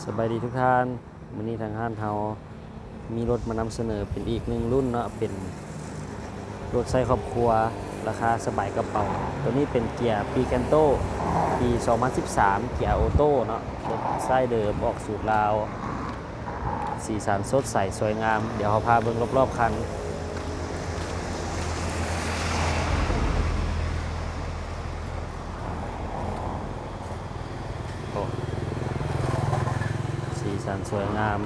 สบายดีทุกท่านวันนี้ทางห้านเฮามีรถมานำเสนอเป็นอีกหนึ่งรุ่นเนาะเป็นรถใช้ครอบครัวราคาสบายกระเป๋าตัวนี้เป็นเกียร์ปีแกนโตปี 2013 เกียร์ออโต้เนาะรถไส้เดิมออกสูตรลาวสีสันสดใสสวยงามเดี๋ยวเราพาเบิ่งรอบๆคันสีสันสวยงาม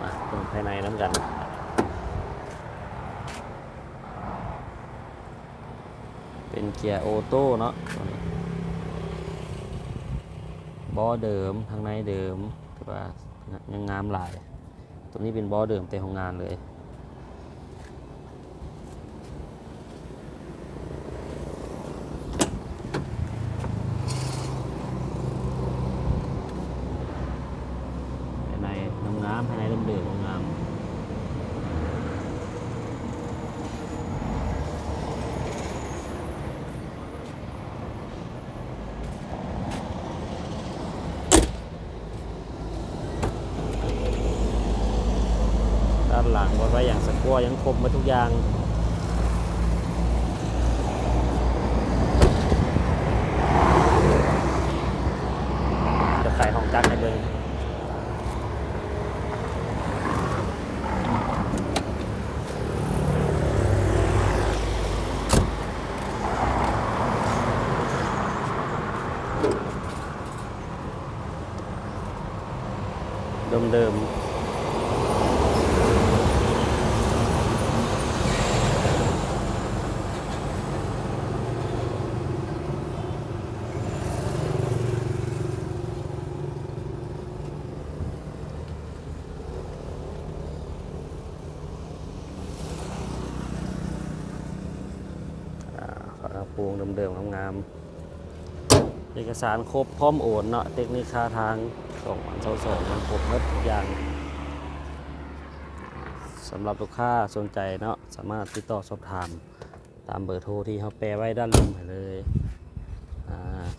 มาเบิ่งภายในน้ำกันเป็นเกียร์ออโต้เนาะบอเดิมทางในเดิมแต่ว่ายังงามหลายตัวนี้เป็นบอเดิมแต่ของงานเลยภายในงามภายในเดิมๆงามด้านหลังไว้อย่างสกัวยังครบมาทุกอย่างจะใส่ห้องจักรให้เบิ่งเดิมฝากระโปรงเดิมๆงามๆเอกสารครบพร้อมโอนเนาะเทคนิคค่าทาง2022มันครบหมดทุกอย่างสำหรับลูกค้าสนใจเนาะสามารถติดต่อสอบถามตามเบอร์โทรที่เขาแปะไว้ด้านล่างเลย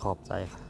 ขอบใจครับ